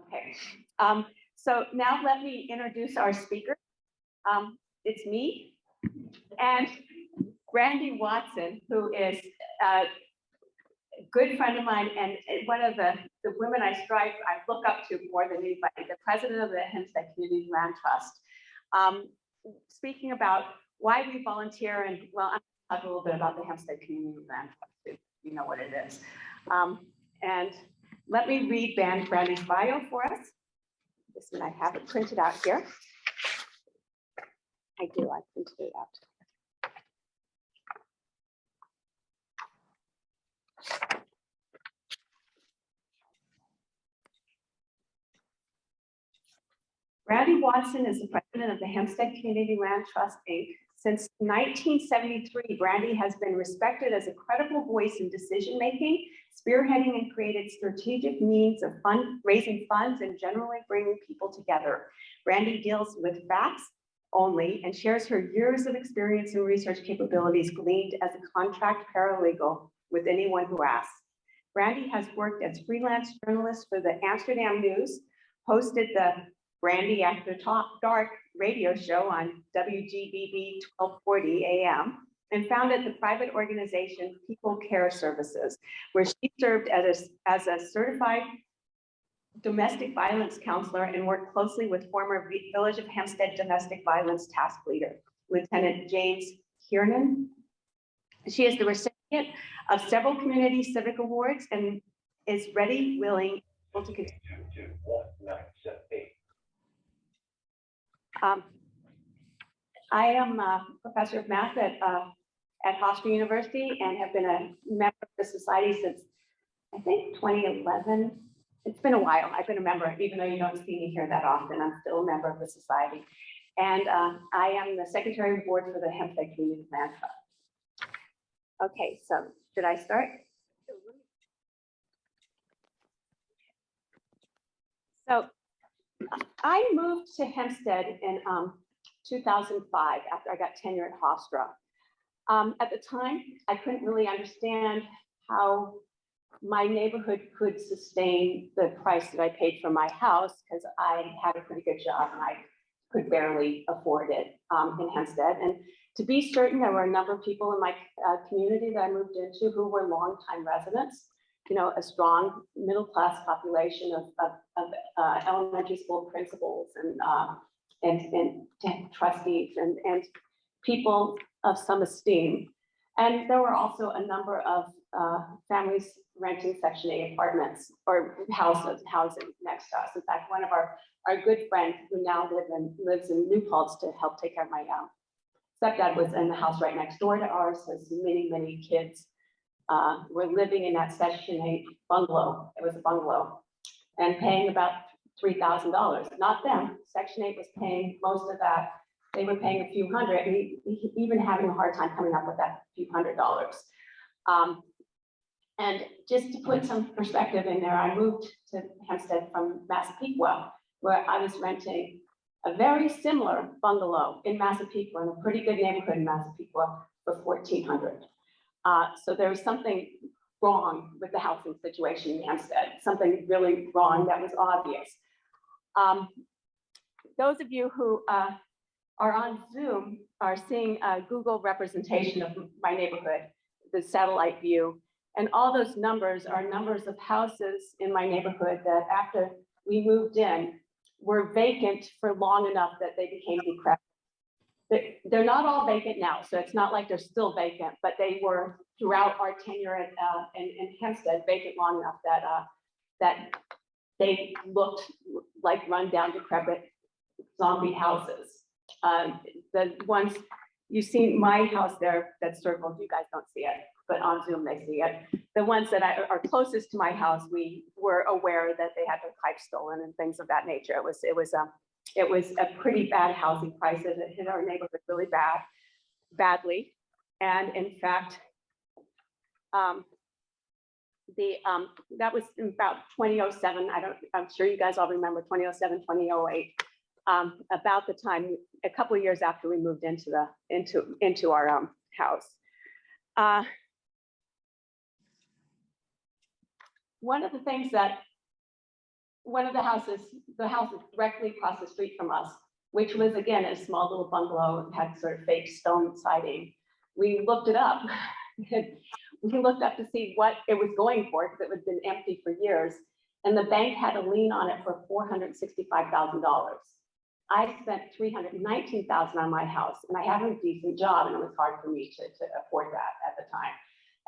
Okay, so now let me introduce our speaker. It's me and Brandy Watson, who is a good friend of mine and one of the women I look up to more than anybody, the president of the Hempstead Community Land Trust. Speaking about why we volunteer, and well, I'm going to talk a little bit about the Hempstead Community Land Trust, if you know what it is. And let me read Brandy's bio for us. This one I have it printed out here. I printed it out. Brandy Watson is the president of the Hempstead Community Land Trust, Inc. Since 1973, Brandy has been respected as a credible voice in decision-making, spearheading and created strategic means of raising funds and generally bringing people together. Brandy deals with facts only and shares her years of experience and research capabilities gleaned as a contract paralegal with anyone who asks. Brandy has worked as freelance journalist for the Amsterdam News, hosted the Brandy After Dark radio show on WGBB 1240 AM, and founded the private organization People Care Services, where she served as a certified domestic violence counselor and worked closely with former Village of Hempstead domestic violence task leader, Lieutenant James Kiernan. She is the recipient of several community civic awards and is ready, willing, able to continue. I am a professor of math at Hofstra University and have been a member of the society since, I think, 2011. It's been a while. I've been a member, even though you don't see me here that often. I'm still a member of the society. And I am the secretary of board for the Hempstead Community Land Trust. Okay, so should I start? So I moved to Hempstead in 2005 after I got tenure at Hofstra. At the time, I couldn't really understand how my neighborhood could sustain the price that I paid for my house because I had a pretty good job and I could barely afford it in Hempstead. And to be certain, there were a number of people in my community that I moved into who were longtime residents. You know, a strong middle-class population of elementary school principals and trustees and people of some esteem. And there were also a number of families renting Section 8 apartments or housing next to us. In fact, one of our good friends who now lives in New Paltz to help take care of my stepdad was in the house right next door to ours. So many kids were living in that Section 8 bungalow. It was a bungalow and paying about $3,000. Not them. Section 8 was paying most of that. They were paying a few hundred, and even having a hard time coming up with that few $100s. And just to put some perspective in there, I moved to Hempstead from Massapequa, where I was renting a very similar bungalow in Massapequa, in a pretty good neighborhood in Massapequa, for $1,400. So there was something wrong with the housing situation in Hempstead, something really wrong that was obvious. Those of you who are on Zoom are seeing a Google representation of my neighborhood, the satellite view. And all those numbers are numbers of houses in my neighborhood that after we moved in were vacant for long enough that they became decrepit. They're not all vacant now, so it's not like they're still vacant, but they were throughout our tenure in Hempstead vacant long enough that they looked like rundown, decrepit zombie houses. The ones you see, my house there that's circled, you guys don't see it, but on Zoom they see it. The ones that are closest to my house, we were aware that they had their pipes stolen and things of that nature. It was a pretty bad housing crisis. It hit our neighborhood really badly. And in fact, that was about 2007. I'm sure you guys all remember 2007, 2008. About the time, a couple of years after we moved into our house. One of the things that one of the house directly across the street from us, which was again a small little bungalow, had sort of fake stone siding. We looked it up. We looked up to see what it was going for because it had been empty for years. And the bank had a lien on it for $465,000. I spent $319,000 on my house, and I had a decent job, and it was hard for me to afford that at the time.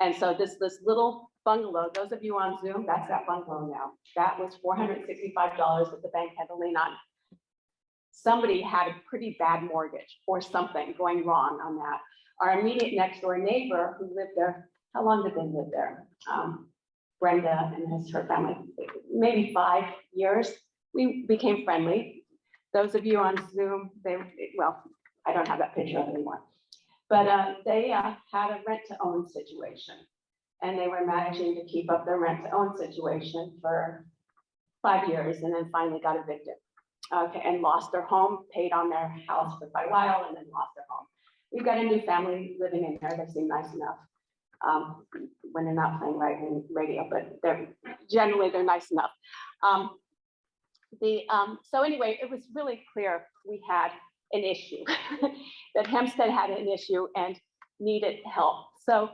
And so this little bungalow, those of you on Zoom, that's that bungalow now. That was $465 that the bank had a lien on. Somebody had a pretty bad mortgage or something going wrong on that. Our immediate next door neighbor who lived there, how long did they live there? Brenda and her family, maybe 5 years. We became friendly. Those of you on Zoom, well, I don't have that picture of anymore, but they had a rent to own situation, and they were managing to keep up their rent to own situation for 5 years, and then finally got evicted. Okay, and lost their home, paid on their house for quite a while, and then lost their home. We've got a new family living in there. They seem nice enough when they're not playing radio, but they're nice enough. So anyway, it was really clear we had an issue, that Hempstead had an issue and needed help. So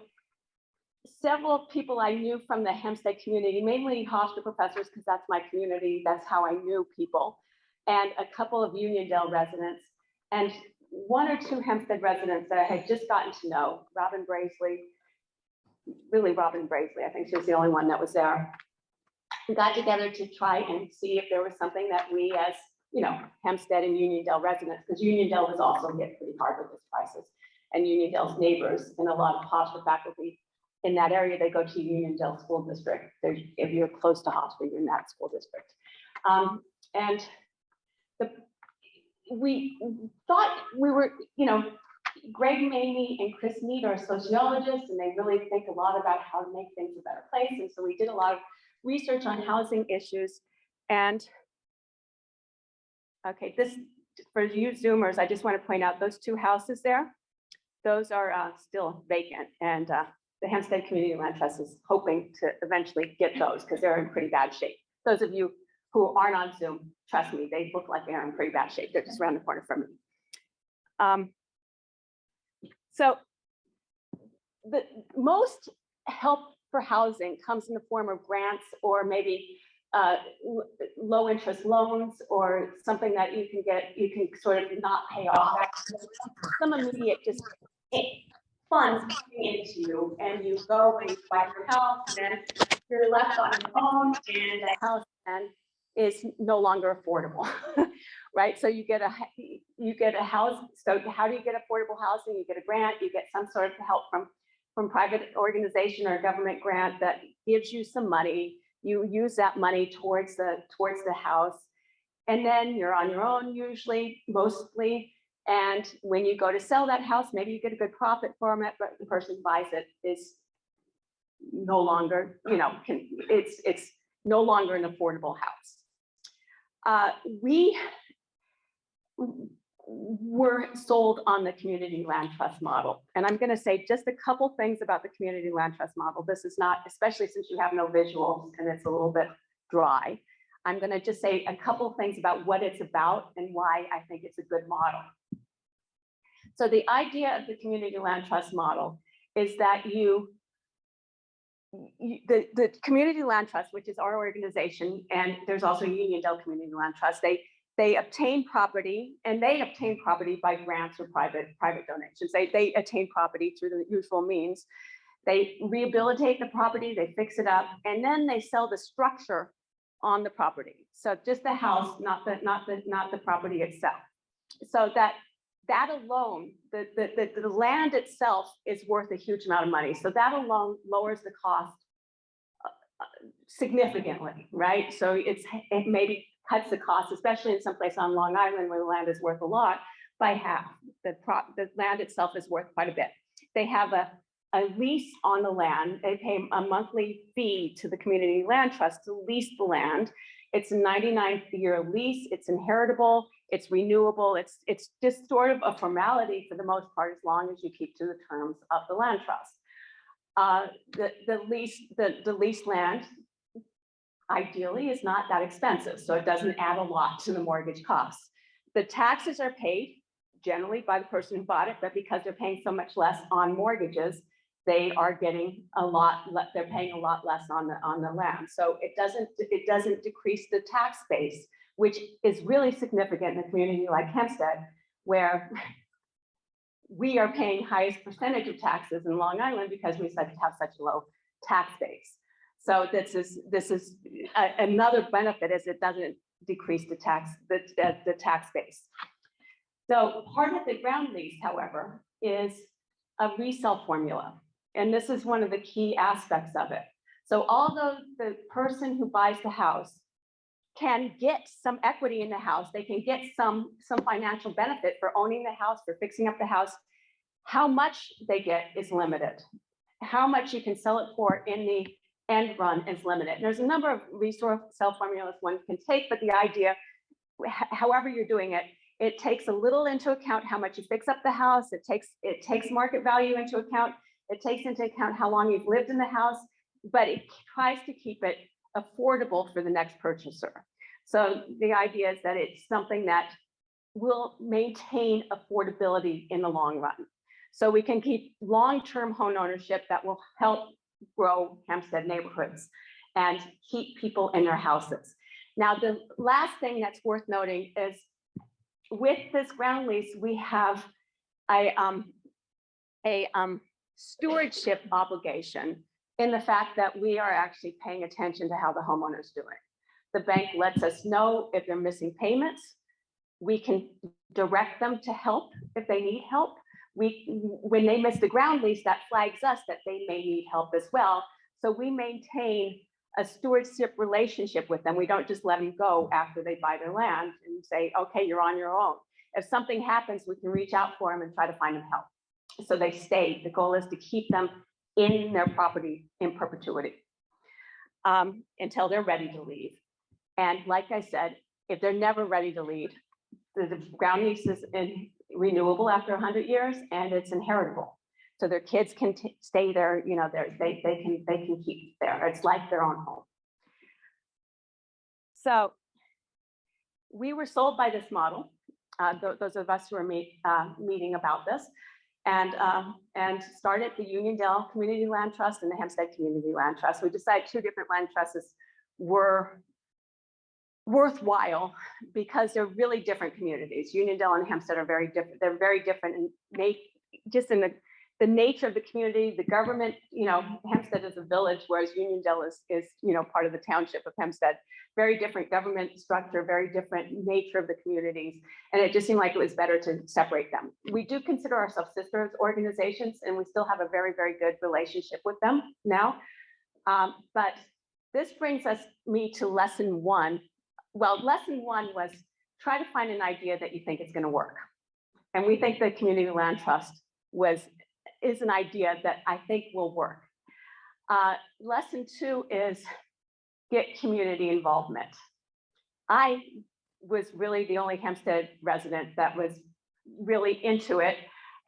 several people I knew from the Hempstead community, mainly Hofstra professors, because that's my community, that's how I knew people, and a couple of Uniondale residents, and 1 or 2 Hempstead residents that I had just gotten to know, Robin Braisley, I think she was the only one that was there. We got together to try and see if there was something that we as, Hempstead and Uniondale residents, because Uniondale was also hit pretty hard with this crisis, and Uniondale's neighbors and a lot of Hofstra faculty in that area, they go to Uniondale School District. If you're close to Hofstra, you're in that school district. We thought we were, Greg Mamie and Chris Mead are sociologists, and they really think a lot about how to make things a better place. And so we did a lot of research on housing issues. And okay, this, for you Zoomers, I just want to point out those 2 houses there, those are still vacant. And the Hempstead Community Land Trust is hoping to eventually get those because they're in pretty bad shape. Those of you who aren't on Zoom, trust me, they look like they're in pretty bad shape. They're just around the corner from me. So the most help for housing comes in the form of grants or maybe low interest loans or something that you can sort of not pay off. Some immediate just funds coming into you, and you go and you buy your house, and then you're left on your own, and the house then is no longer affordable, right? So you get a house. So how do you get affordable housing? You get a grant, you get some sort of help from private organization or government grant that gives you some money. You use that money towards the house, and then you're on your own usually, mostly. And when you go to sell that house, maybe you get a good profit from it, but the person who buys it is no longer, it's no longer an affordable house. We were sold on the community land trust model. And I'm going to say just a couple things about the community land trust model. This is not, especially since you have no visuals and it's a little bit dry, I'm going to just say a couple things about what it's about and why I think it's a good model. So the idea of the community land trust model is that the community land trust, which is our organization, and there's also Uniondale Community Land Trust, they obtain property, and they obtain property by grants or private donations. They attain property through the usual means. They rehabilitate the property, they fix it up, and then they sell the structure on the property. So just the house, not the property itself. So that alone, the land itself is worth a huge amount of money. So that alone lowers the cost significantly, right? So it maybe cuts the cost, especially in some place on Long Island where the land is worth a lot, by half. The land itself is worth quite a bit. They have a lease on the land. They pay a monthly fee to the community land trust to lease the land. It's a 99-year lease. It's inheritable. It's renewable. It's just sort of a formality for the most part, as long as you keep to the terms of the land trust. The leased land ideally is not that expensive, so it doesn't add a lot to the mortgage costs. The taxes are paid generally by the person who bought it, but because they're paying so much less on mortgages, they are getting a lot, they're paying a lot less on the land. So it doesn't decrease the tax base, which is really significant in a community like Hempstead, where we are paying highest percentage of taxes in Long Island because we have such a low tax base. So this is another benefit, is it doesn't decrease the tax base. So part of the ground lease, however, is a resale formula. And this is one of the key aspects of it. So although the person who buys the house can get some equity in the house, they can get some financial benefit for owning the house, for fixing up the house, how much they get is limited. How much you can sell it for in the end run is limited. There's a number of resale formulas one can take, but the idea, however you're doing it, it takes a little into account how much you fix up the house. It takes market value into account. It takes into account how long you've lived in the house, but it tries to keep it affordable for the next purchaser. So the idea is that it's something that will maintain affordability in the long run. So we can keep long-term home ownership that will help grow Hempstead neighborhoods and keep people in their houses. Now, the last thing that's worth noting is with this ground lease, we have a stewardship obligation in the fact that we are actually paying attention to how the homeowner's doing. The bank lets us know if they're missing payments. We can direct them to help if they need help. When they miss the ground lease, that flags us that they may need help as well. So we maintain a stewardship relationship with them. We don't just let them go after they buy their land and say, okay, you're on your own. If something happens, we can reach out for them and try to find them help. So they stay. The goal is to keep them in their property in perpetuity until they're ready to leave. And like I said, if they're never ready to leave, the ground lease is renewable after 100 years, and it's inheritable. So their kids can stay there, you know, they can keep there. It's like their own home. So we were sold by this model, those of us who are meeting about this, and started the Union Dell Community Land Trust and the Hempstead Community Land Trust. We decided two different land trusts were worthwhile because they're really different communities. Union Dell and Hempstead are very different. They're very different in just in the nature of the community, the government. You know, Hempstead is a village, whereas Union Dell is you know, part of the township of Hempstead. Very different government structure, very different nature of the communities, and it just seemed like it was better to separate them. We do consider ourselves sister organizations, and we still have a very, very good relationship with them now. But this brings me to lesson one. Well, lesson one was try to find an idea that you think is going to work. And we think the Community Land Trust is an idea that I think will work. Lesson two is get community involvement. I was really the only Hempstead resident that was really into it,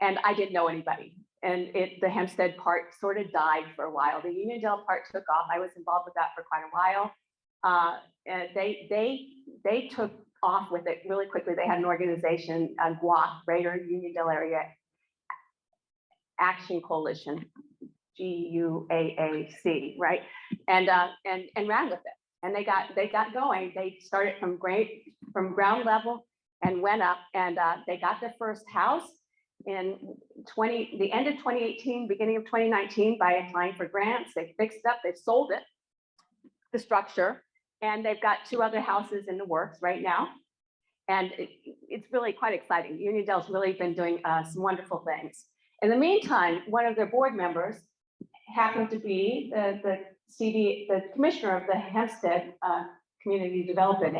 and I didn't know anybody. And the Hempstead part sort of died for a while. The Union Dell part took off. I was involved with that for quite a while. And they took off with it really quickly. They had an organization, GUAC, Greater Union Dell Area Action Coalition, GUAAC, right? And ran with it. And they got going. They started from ground level and went up, and they got their first house in the end of 2018, beginning of 2019, by applying for grants. They fixed it up, they sold it, the structure, and they've got two other houses in the works right now. And it's really quite exciting. Union Dell's really been doing some wonderful things. In the meantime, one of their board members happened to be the commissioner of the Hempstead Community Development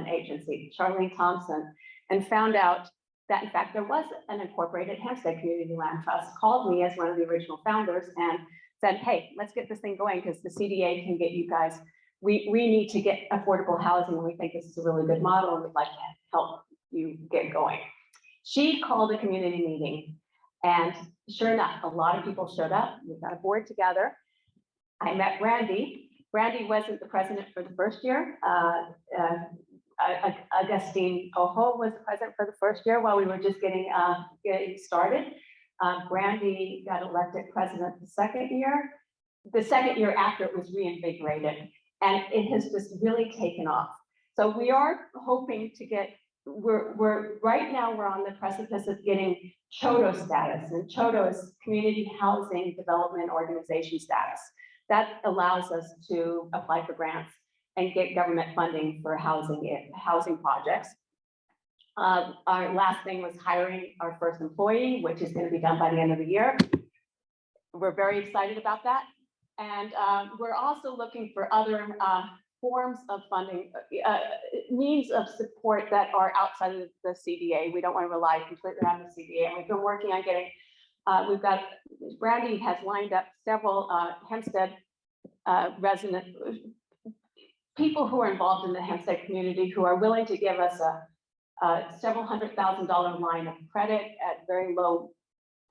Agency, Charlene Thompson, and found out that in fact there was an incorporated Hempstead Community Land Trust, called me as one of the original founders and said, hey, let's get this thing going because the CDA can get you guys, we need to get affordable housing, and we think this is a really good model and we'd like to help you get going. She called a community meeting, and sure enough, a lot of people showed up. We got a board together. I met Brandy, Brandy wasn't the president for the first year. Augustine Ojo was the president for the first year while we were just getting started. Brandy got elected president the second year after it was reinvigorated, and it has just really taken off. So we are hoping to get, right now we're on the precipice of getting CHODO status, and CHODO is Community Housing Development Organization status. That allows us to apply for grants and get government funding for housing projects. Our last thing was hiring our first employee, which is going to be done by the end of the year. We're very excited about that. And we're also looking for other forms of funding, means of support that are outside of the CDA. We don't want to rely completely on the CDA. And we've been working on getting, Brandy has lined up several Hempstead resident people who are involved in the Hempstead community who are willing to give us a several $100,000 line of credit at very low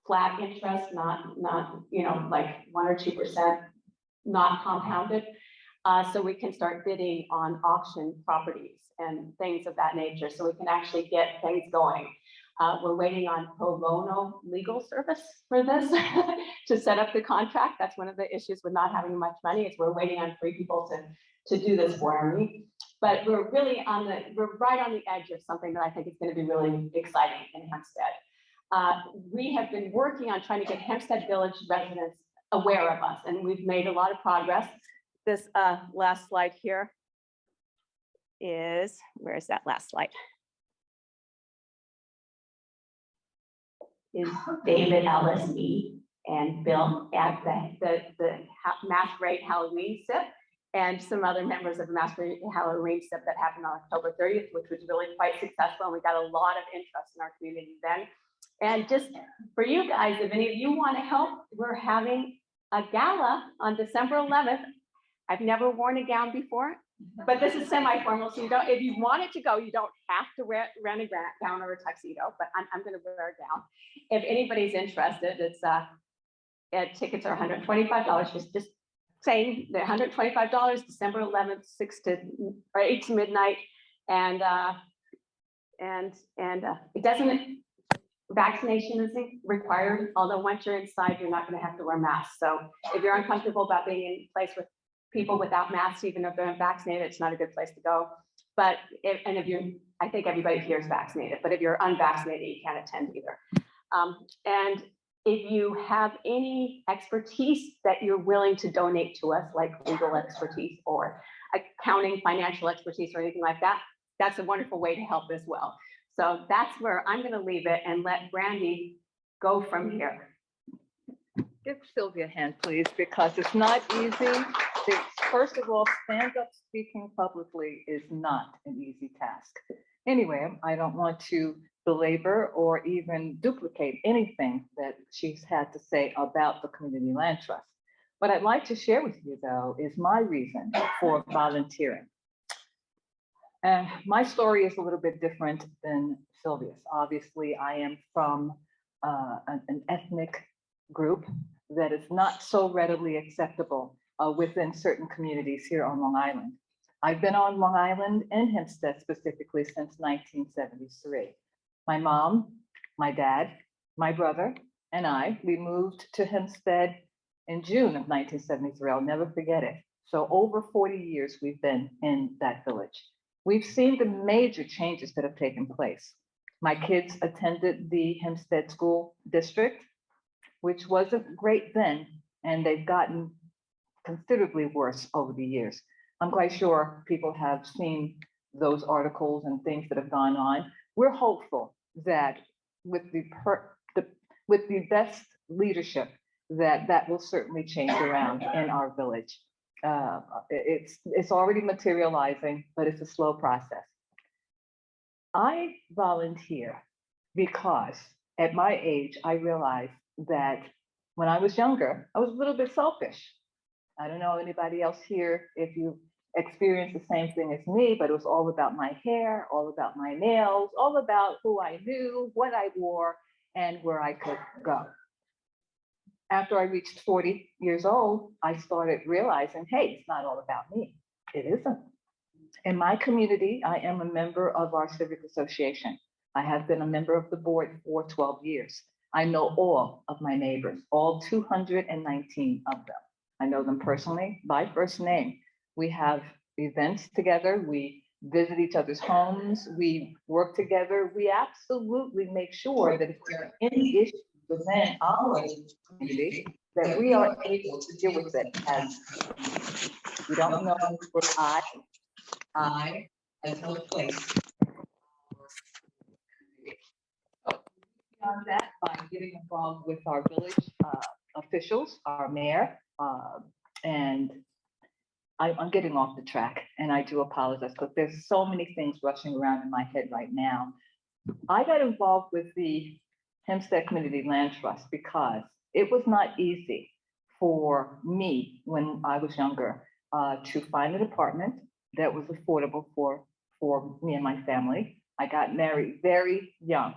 flat interest, not like 1 or 2%, not compounded. So we can start bidding on auction properties and things of that nature, so we can actually get things going. We're waiting on pro bono legal service for this to set up the contract. That's one of the issues with not having much money, is we're waiting on free people to do this for me. But we're really we're right on the edge of something that I think is going to be really exciting in Hempstead. We have been working on trying to get Hempstead Village residents aware of us, and we've made a lot of progress. This last slide here is, where is that last slide? Is David Ellis, me, and Bill at the Masquerade Halloween SIP, and some other members of the Masquerade Halloween SIP that happened on October 30th, which was really quite successful, and we got a lot of interest in our community then. And just for you guys, if any of you want to help, we're having a gala on December 11th. I've never worn a gown before, but this is semi-formal, so you don't, if you wanted to go, you don't have to rent a gown or a tuxedo, but I'm going to wear a gown. If anybody's interested, it's tickets are $125. Just saying, they're $125, December 11th, 8 to midnight, and it doesn't. Vaccination isn't required, although once you're inside, you're not going to have to wear masks. So if you're uncomfortable about being in place with people without masks, even if they're vaccinated, it's not a good place to go. But I think everybody here is vaccinated, but if you're unvaccinated, you can't attend either. And if you have any expertise that you're willing to donate to us, like legal expertise or accounting, financial expertise, or anything like that, that's a wonderful way to help as well. So that's where I'm going to leave it and let Brandy go from here. Give Sylvia a hand, please, because it's not easy. First of all, stand-up speaking publicly is not an easy task. Anyway, I don't want to belabor or even duplicate anything that she's had to say about the Community Land Trust. What I'd like to share with you, though, is my reason for volunteering. And my story is a little bit different than Sylvia's. Obviously, I am from an ethnic group that is not so readily acceptable within certain communities here on Long Island. I've been on Long Island and Hempstead specifically since 1973. My mom, my dad, my brother, and we moved to Hempstead in June of 1973. I'll never forget it. So over 40 years we've been in that village. We've seen the major changes that have taken place. My kids attended the Hempstead School District, which wasn't great then, and they've gotten considerably worse over the years. I'm quite sure people have seen those articles and things that have gone on. We're hopeful that with the best leadership, that will certainly change around in our village. It's already materializing, but it's a slow process. I volunteer because at my age, I realized that when I was younger, I was a little bit selfish. I don't know anybody else here if you experienced the same thing as me, but it was all about my hair, all about my nails, all about who I knew, what I wore, and where I could go. after I reached 40 years old, I started realizing, hey, it's not all about me. It isn't. In my community, I am a member of our civic association. I have been a member of the board for 12 years. I know all of my neighbors, all 219 of them. I know them personally by first name. We have events together. We visit each other's homes. We work together. We absolutely make sure that if there are any issues within our community, that we are able to deal with it as we don't know where I as no place. Beyond that, by getting involved with our village officials, our mayor, and I'm getting off the track, and I do apologize because there's so many things rushing around in my head right now. I got involved with the Hempstead Community Land Trust because it was not easy for me when I was younger to find an apartment that was affordable for me and my family. I got married very young.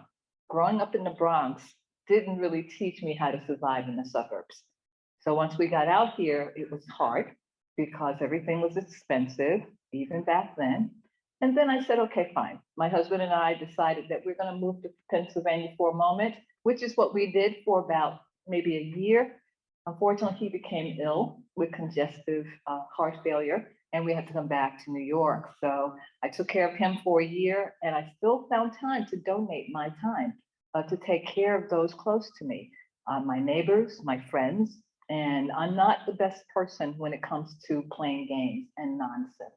Growing up in the Bronx didn't really teach me how to survive in the suburbs. So once we got out here, it was hard because everything was expensive, even back then. And then I said, okay, fine. My husband and I decided that we're going to move to Pennsylvania for a moment, which is what we did for about maybe a year. Unfortunately, he became ill with congestive heart failure, and we had to come back to New York. So I took care of him for a year, and I still found time to donate my time to take care of those close to me, my neighbors, my friends. And I'm not the best person when it comes to playing games and nonsense,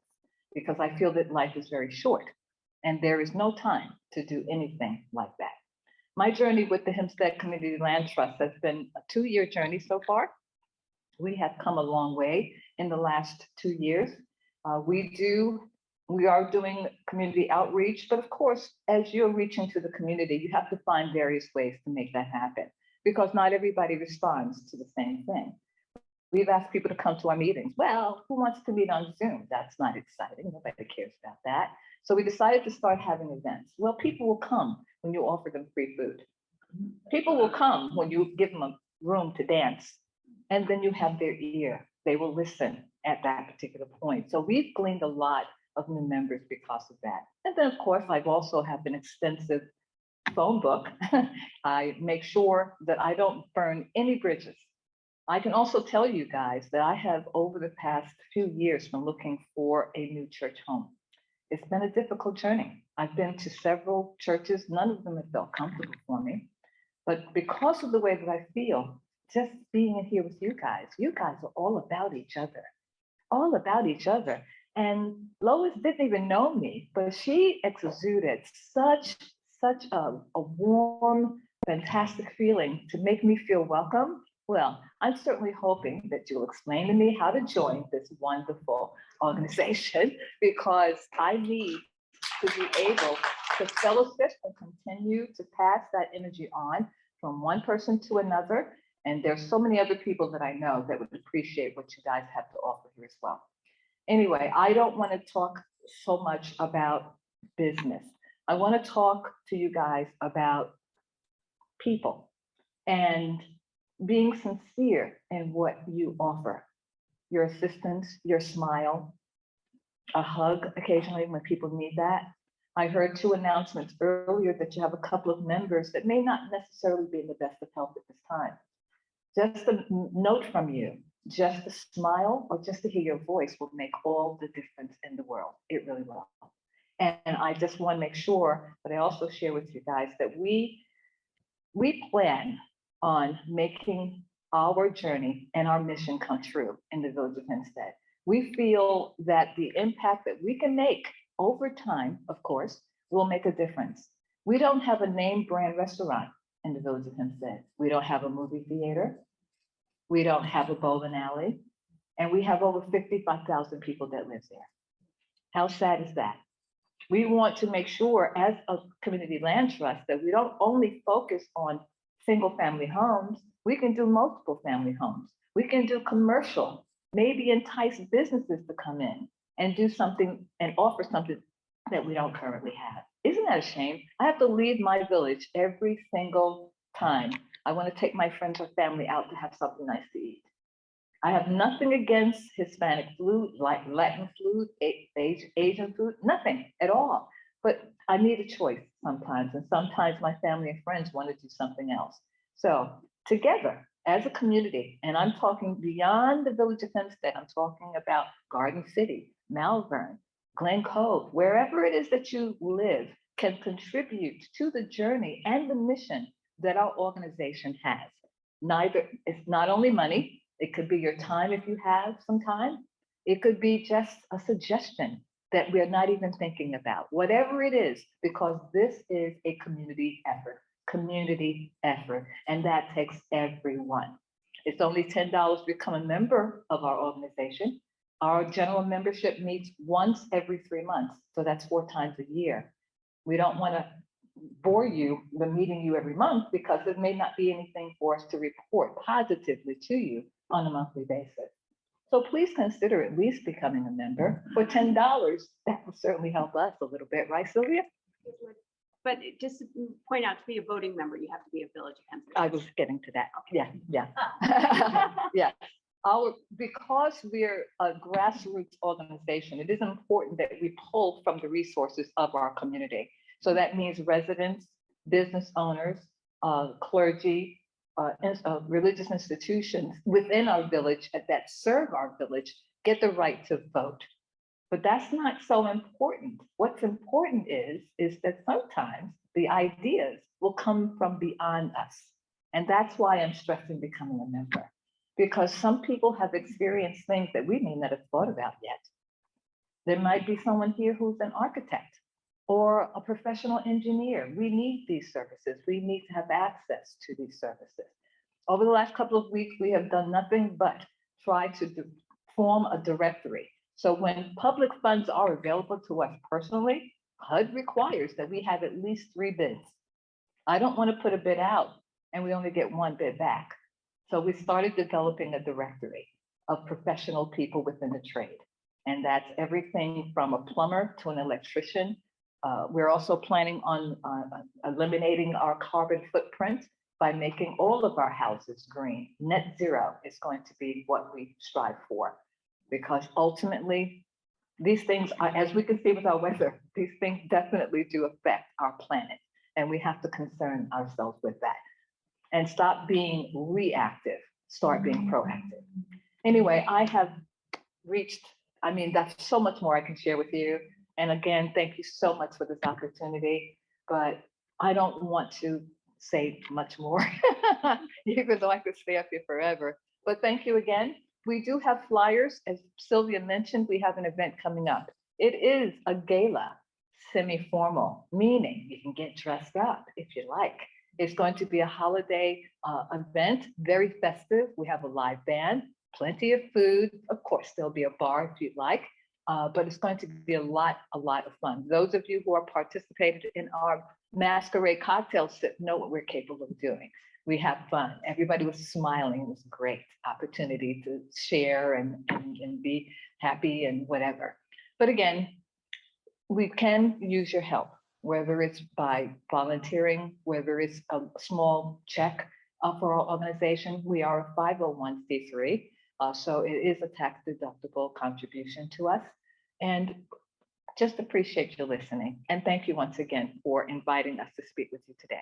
because I feel that life is very short and there is no time to do anything like that. My journey with the Hempstead Community Land Trust has been a 2-year journey so far. We have come a long way in the last 2 years. We are doing community outreach, but of course, as you're reaching to the community, you have to find various ways to make that happen, because not everybody responds to the same thing. We've asked people to come to our meetings. Well, who wants to meet on Zoom? That's not exciting. Nobody cares about that. So we decided to start having events. Well, people will come when you offer them free food. People will come when you give them a room to dance, and then you have their ear. They will listen at that particular point. So we've gleaned a lot of new members because of that. And then, of course, I've also have an extensive phone book. I make sure that I don't burn any bridges. I can also tell you guys that I have, over the past few years, been looking for a new church home. It's been a difficult journey. I've been to several churches. None of them have felt comfortable for me. But because of the way that I feel, just being in here with you guys are all about each other, all about each other. And Lois didn't even know me, but she exuded such a warm, fantastic feeling to make me feel welcome. Well, I'm certainly hoping that you'll explain to me how to join this wonderful organization, because I need to be able to fellowship and continue to pass that energy on from one person to another. And there's so many other people that I know that would appreciate what you guys have to offer here as well. Anyway, I don't want to talk so much about business. I want to talk to you guys about people and being sincere in what you offer. Your assistance, your smile, a hug occasionally when people need that. I heard 2 announcements earlier that you have a couple of members that may not necessarily be in the best of health at this time. Just a note from you, just a smile or just to hear your voice will make all the difference in the world. It really will. And I just want to make sure that I also share with you guys that we plan on making our journey and our mission come true in the village of Hempstead. We feel that the impact that we can make over time, of course, will make a difference. We don't have a name brand restaurant in the village of Hempstead. We don't have a movie theater. We don't have a bowling alley. And we have over 55,000 people that live there. How sad is that? We want to make sure as a community land trust that we don't only focus on single family homes, we can do multiple family homes. We can do commercial, maybe entice businesses to come in and do something and offer something that we don't currently have. Isn't that a shame? I have to leave my village every single time I want to take my friends or family out to have something nice to eat. I have nothing against Hispanic food, like Latin food, Asian food, nothing at all. But I need a choice sometimes, and sometimes my family and friends want to do something else. So together as a community, and I'm talking beyond the village of Hempstead, I'm talking about Garden City, Malvern, Glen Cove, wherever it is that you live, can contribute to the journey and the mission that our organization has. It's not only money, it could be your time if you have some time. It could be just a suggestion that we're not even thinking about, whatever it is, because this is a community effort, and that takes everyone. It's only $10 to become a member of our organization. Our general membership meets once every 3 months, so that's 4 times a year. We don't want to bore you with meeting you every month because there may not be anything for us to report positively to you on a monthly basis. So please consider at least becoming a member for $10. That will certainly help us a little bit, right, Sylvia? But just to point out, to be a voting member, you have to be a Village of Hempstead. I was getting to that. Yeah. Yeah. Because we're a grassroots organization, it is important that we pull from the resources of our community. So that means residents, business owners, clergy, religious institutions within our village that serve our village get the right to vote. But that's not so important. What's important is that sometimes the ideas will come from beyond us. And that's why I'm stressing becoming a member, because some people have experienced things that we may not have thought about yet. There might be someone here who's an architect or a professional engineer. We need these services. We need to have access to these services. Over the last couple of weeks, we have done nothing but try to form a directory. So when public funds are available to us personally, HUD requires that we have at least 3 bids. I don't want to put a bid out and we only get 1 bid back. So we started developing a directory of professional people within the trade. And that's everything from a plumber to an electrician. We're also planning on eliminating our carbon footprint by making all of our houses green. Net zero is going to be what we strive for, because ultimately these things are, as we can see with our weather, these things definitely do affect our planet, and we have to concern ourselves with that and stop being reactive, start being proactive. Anyway, I have reached, that's so much more I can share with you. And again, thank you so much for this opportunity, but I don't want to say much more, even though I could stay up here forever. But thank you again. We do have flyers. As Sylvia mentioned, we have an event coming up. It is a gala, semi-formal, meaning you can get dressed up if you like. It's going to be a holiday event, very festive. We have a live band, plenty of food. Of course, there'll be a bar if you'd like, but it's going to be a lot of fun. Those of you who are participated in our masquerade cocktail sip know what we're capable of doing. We have fun. Everybody was smiling. It was a great opportunity to share and be happy and whatever. But again, we can use your help, whether it's by volunteering, whether it's a small check for our organization. We are a 501c3, so it is a tax-deductible contribution to us. And just appreciate you listening. And thank you once again for inviting us to speak with you today.